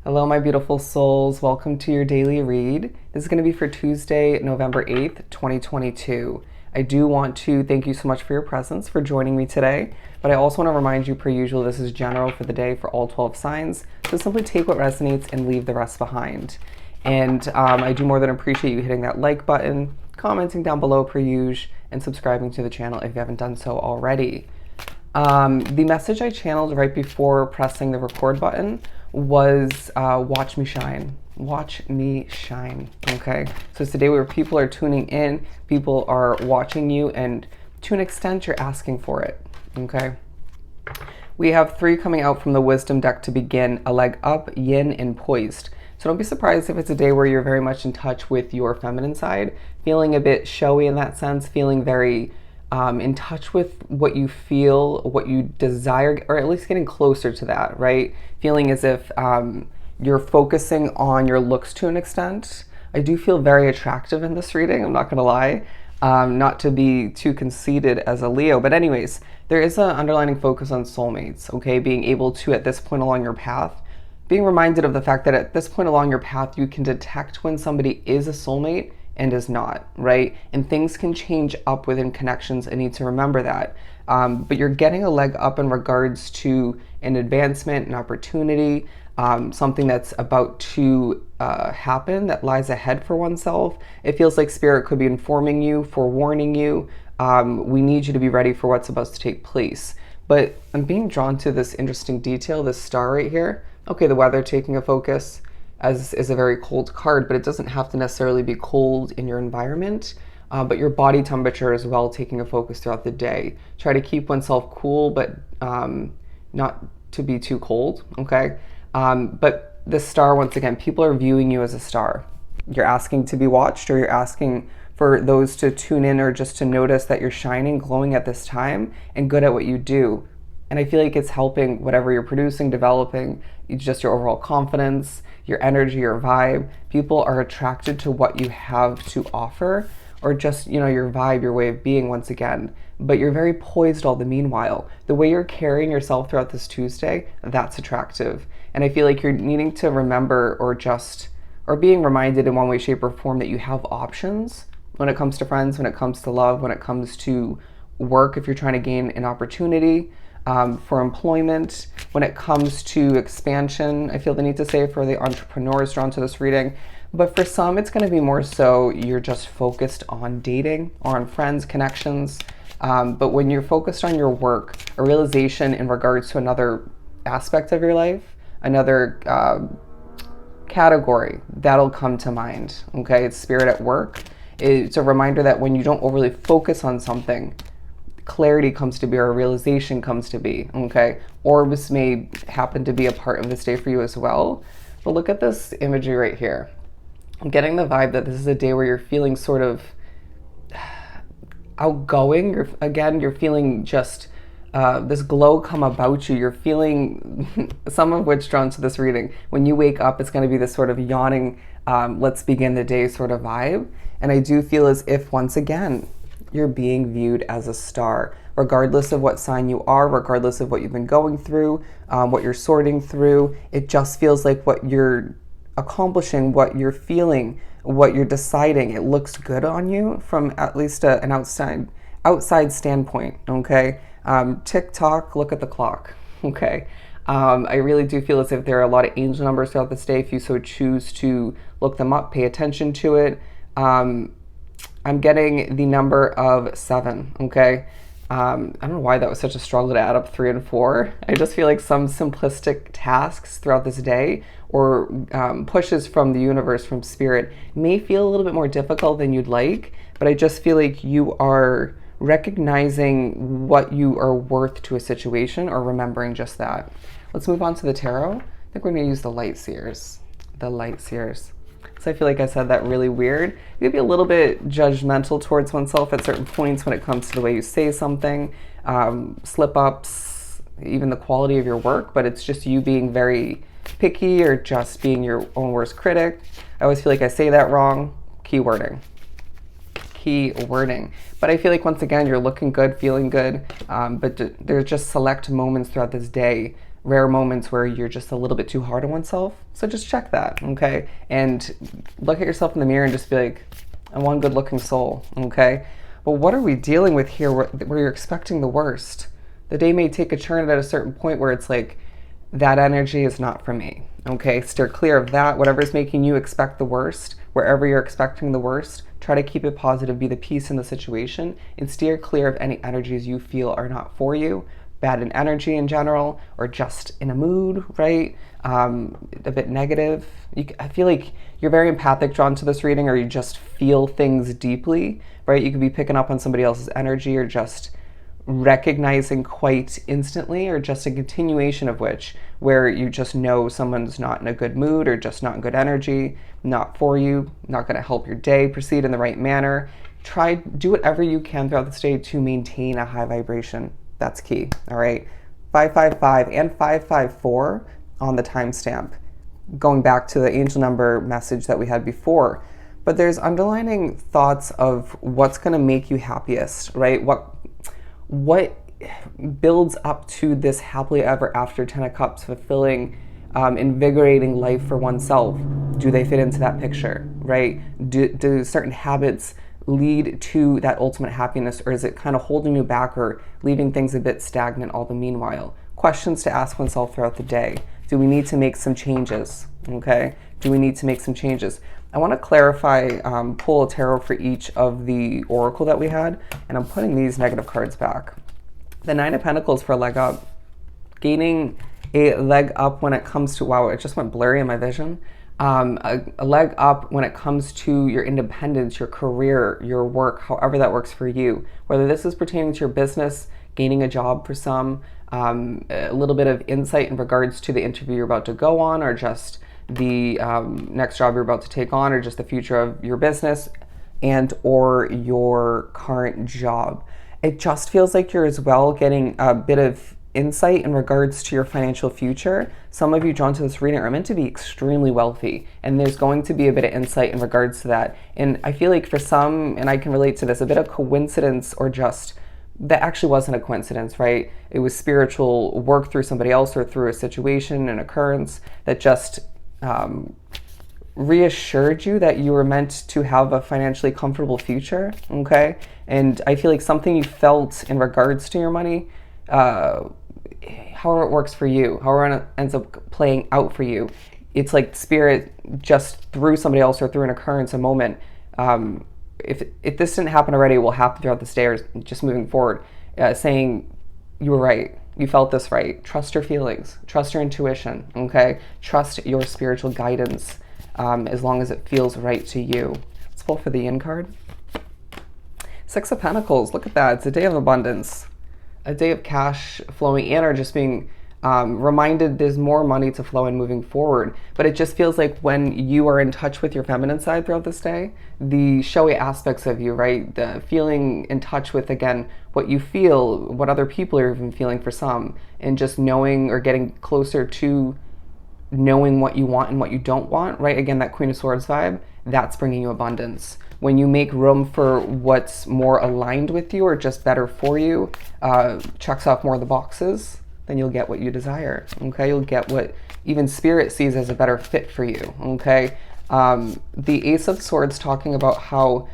Hello, my beautiful souls. Welcome to your daily read. This is going to be for Tuesday, November 8th, 2022. I do want to thank you so much for your presence, for joining me today, but I also want to remind you, per usual, this is general for the day for all 12 signs, so simply take what resonates and leave the rest behind. And I do more than appreciate you hitting that like button, commenting down below per usual, and subscribing to the channel if you haven't done so already. The message I channeled right before pressing the record button was watch me shine. Watch me shine. Okay, so it's a day where people are tuning in, people are watching you, and to an extent you're asking for it. Okay, we have 3 coming out from the wisdom deck to begin: a leg up, yin, and poised. So don't be surprised if it's a day where you're very much in touch with your feminine side, feeling a bit showy in that sense, feeling very in touch with what you feel, what you desire, or at least getting closer to that, right? Feeling as if you're focusing on your looks to an extent. I do feel very attractive in this reading, I'm not gonna lie. Not to be too conceited as a Leo, but anyways, there is an underlining focus on soulmates, okay? Being able to, at this point along your path, being reminded of the fact that at this point along your path, you can detect when somebody is a soulmate and is not, right? And things can change up within connections. I need to remember that. But you're getting a leg up in regards to an advancement, an opportunity, something that's about to happen that lies ahead for oneself. It feels like Spirit could be informing you, forewarning you. We need you to be ready for what's about to take place. But I'm being drawn to this interesting detail, this star right here. Okay, the weather taking a focus, as is a very cold card, but it doesn't have to necessarily be cold in your environment, but your body temperature as well taking a focus throughout the day. Try to keep oneself cool, but not to be too cold, okay? But the star, once again, people are viewing you as a star. You're asking to be watched, or you're asking for those to tune in or just to notice that you're shining, glowing at this time, and good at what you do. And I feel like it's helping whatever you're producing, developing, just your overall confidence, your energy, your vibe. People are attracted to what you have to offer, or just, you know, your vibe, your way of being once again. But you're very poised all the meanwhile. The way you're carrying yourself throughout this Tuesday, that's attractive. And I feel like you're needing to remember or being reminded in one way, shape, or form that you have options when it comes to friends, when it comes to love, when it comes to work, if you're trying to gain an opportunity. For employment, when it comes to expansion, I feel the need to say for the entrepreneurs drawn to this reading. But for some, it's going to be more so you're just focused on dating or on friends, connections. But when you're focused on your work, a realization in regards to another aspect of your life, another category, that'll come to mind. Okay, it's Spirit at work. It's a reminder that when you don't overly focus on something, clarity comes to be, or a realization comes to be, okay? Orbs may happen to be a part of this day for you as well. But look at this imagery right here. I'm getting the vibe that this is a day where you're feeling sort of outgoing. You're feeling just this glow come about you. You're feeling, some of which drawn to this reading, when you wake up, it's going to be this sort of yawning, let's begin the day sort of vibe. And I do feel as if, once again, you're being viewed as a star, regardless of what sign you are, regardless of what you've been going through, what you're sorting through. It just feels like what you're accomplishing, what you're feeling, what you're deciding, it looks good on you from at least an outside standpoint, okay? Tick tock, look at the clock, okay? I really do feel as if there are a lot of angel numbers throughout this day. If you so choose to look them up, pay attention to it. I'm getting the number of 7, okay? I don't know why that was such a struggle to add up 3 and 4. I just feel like some simplistic tasks throughout this day, or pushes from the universe, from Spirit, may feel a little bit more difficult than you'd like, but I just feel like you are recognizing what you are worth to a situation, or remembering just that. Let's move on to the tarot. I think we're gonna use the Light Seers. The Light Seers. So I feel like I said that really weird. You could be a little bit judgmental towards oneself at certain points when it comes to the way you say something, slip-ups, even the quality of your work, but it's just you being very picky or just being your own worst critic. I always feel like I say that wrong. Keywording. But I feel like, once again, you're looking good, feeling good, but there's just select moments throughout this day rare moments where you're just a little bit too hard on oneself. So just check that, okay? And look at yourself in the mirror and just be like, I'm one good looking soul, okay? But what are we dealing with here where you're expecting the worst? The day may take a turn at a certain point where it's like, that energy is not for me, okay? Steer clear of that. Whatever's making you expect the worst, wherever you're expecting the worst, try to keep it positive, be the peace in the situation, and steer clear of any energies you feel are not for you, bad in energy in general, or just in a mood, right? A bit negative. I feel like you're very empathic drawn to this reading, or you just feel things deeply, right? You could be picking up on somebody else's energy, or just recognizing quite instantly, or just a continuation of which, where you just know someone's not in a good mood or just not in good energy, not for you, not going to help your day proceed in the right manner. Do whatever you can throughout this day to maintain a high vibration. That's key. All right. 555 and 554 on the timestamp, going back to the angel number message that we had before. But there's underlining thoughts of what's going to make you happiest, right? What builds up to this happily ever after 10 of Cups, fulfilling, invigorating life for oneself? Do they fit into that picture, right? Do certain habits lead to that ultimate happiness, or is it kind of holding you back or leaving things a bit stagnant all the meanwhile? Questions to ask oneself throughout the day. Do we need to make some changes, okay? Do we need to make some changes? I want to clarify, pull a tarot for each of the oracle that we had, and I'm putting these negative cards back. The Nine of Pentacles for a leg up. Gaining a leg up when it comes to, wow, it just went blurry in my vision. A leg up when it comes to your independence, your career, your work, however that works for you. Whether this is pertaining to your business, gaining a job for some, a little bit of insight in regards to the interview you're about to go on, or just the next job you're about to take on, or just the future of your business and or your current job. It just feels like you're as well getting a bit of insight in regards to your financial future. Some of you drawn to this reading are meant to be extremely wealthy, and there's going to be a bit of insight in regards to that. And I feel like for some, and I can relate to this, a bit of coincidence, or just that actually wasn't a coincidence, right? It was spiritual work through somebody else or through a situation, an occurrence that just reassured you that you were meant to have a financially comfortable future, okay? And I feel like something you felt in regards to your money, however it works for you, however it ends up playing out for you, it's like spirit just through somebody else or through an occurrence, a moment. If this didn't happen already, it will happen throughout this day or just moving forward, saying you were right. You felt this right. Trust your feelings. Trust your intuition, okay? Trust your spiritual guidance, as long as it feels right to you. Let's pull for the Yin card. Six of Pentacles. Look at that. It's a day of abundance. A day of cash flowing in, or just being reminded there's more money to flow in moving forward. But it just feels like when you are in touch with your feminine side throughout this day, the showy aspects of you, right? The feeling in touch with, again, what you feel, what other people are even feeling for some, and just knowing or getting closer to knowing what you want and what you don't want, right? Again, that Queen of Swords vibe, that's bringing you abundance. When you make room for what's more aligned with you or just better for you, checks off more of the boxes, then you'll get what you desire, okay? You'll get what even spirit sees as a better fit for you, okay? The Ace of Swords talking about how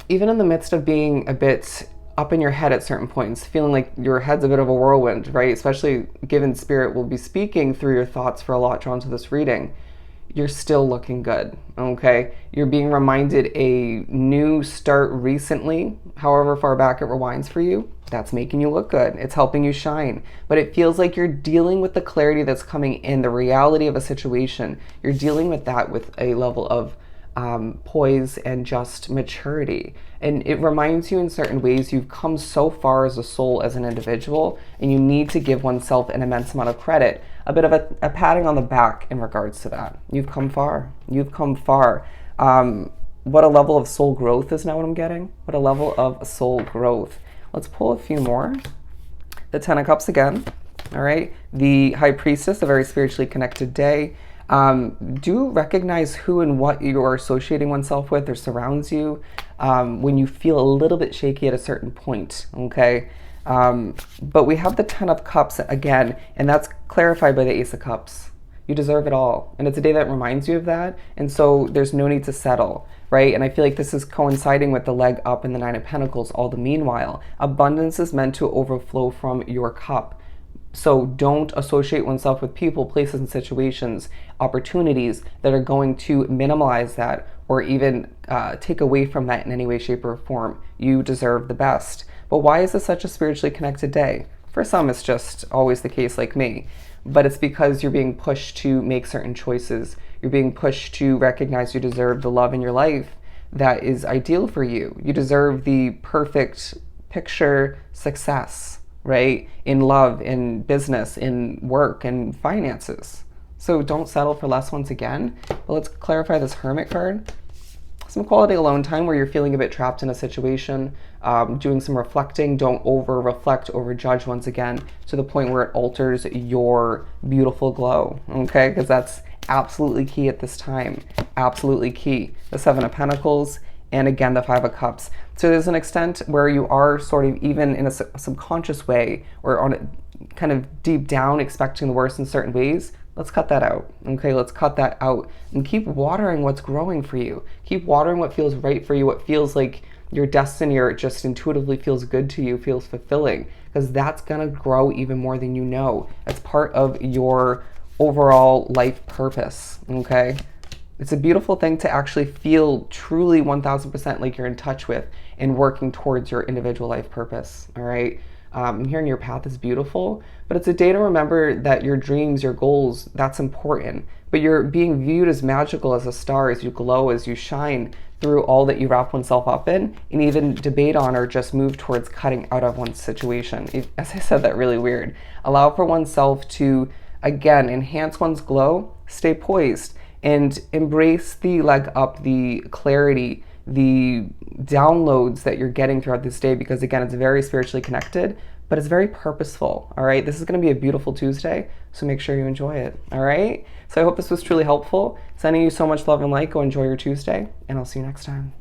even in the midst of being a bit up in your head at certain points, feeling like your head's a bit of a whirlwind, right? Especially given spirit will be speaking through your thoughts for a lot drawn to this reading, you're still looking good, okay? You're being reminded a new start recently, however far back it rewinds for you, that's making you look good. It's helping you shine. But it feels like you're dealing with the clarity that's coming in, the reality of a situation. You're dealing with that with a level of poise and just maturity. And it reminds you in certain ways you've come so far as a soul, as an individual, and you need to give oneself an immense amount of credit, a bit of a patting on the back in regards to that. You've come far. You've come far. What a level of soul growth is now what I'm getting. What a level of soul growth. Let's pull a few more. The Ten of Cups again. All right. The High Priestess, a very spiritually connected day. Do recognize who and what you are associating oneself with or surrounds you when you feel a little bit shaky at a certain point, okay? But we have the Ten of Cups again, and that's clarified by the Ace of Cups. You deserve it all. And it's a day that reminds you of that. And so there's no need to settle, right? And I feel like this is coinciding with the leg up in the Nine of Pentacles, all the meanwhile. Abundance is meant to overflow from your cup. So don't associate oneself with people, places, and situations, opportunities that are going to minimize that or even take away from that in any way, shape, or form. You deserve the best. But why is this such a spiritually connected day? For some, it's just always the case, like me. But it's because you're being pushed to make certain choices. You're being pushed to recognize you deserve the love in your life that is ideal for you. You deserve the perfect picture success, right? In love, in business, in work, and finances. So don't settle for less once again. But let's clarify this Hermit card. Some quality alone time where you're feeling a bit trapped in a situation, doing some reflecting. Don't over-reflect, over-judge once again to the point where it alters your beautiful glow, okay? Because that's absolutely key at this time, absolutely key. The Seven of Pentacles, and again, the Five of Cups. So there's an extent where you are sort of even in a subconscious way or on a kind of deep down expecting the worst in certain ways. Let's cut that out, okay? Let's cut that out and keep watering what's growing for you. Keep watering what feels right for you, what feels like your destiny or it just intuitively feels good to you, feels fulfilling, because that's gonna grow even more than you know. It's part of your overall life purpose, okay? It's a beautiful thing to actually feel truly 1000% like you're in touch with and working towards your individual life purpose, all right? Hearing your path is beautiful, but it's a day to remember that your dreams, your goals, that's important. But you're being viewed as magical as a star, as you glow, as you shine through all that you wrap oneself up in, and even debate on or just move towards cutting out of one's situation. As I said that really weird. Allow for oneself to, again, enhance one's glow, stay poised, and embrace the leg up, the clarity, the downloads that you're getting throughout this day, because again, it's very spiritually connected, but it's very purposeful, all right? This is gonna be a beautiful Tuesday, so make sure you enjoy it, all right? So I hope this was truly helpful. Sending you so much love and light. Go enjoy your Tuesday, and I'll see you next time.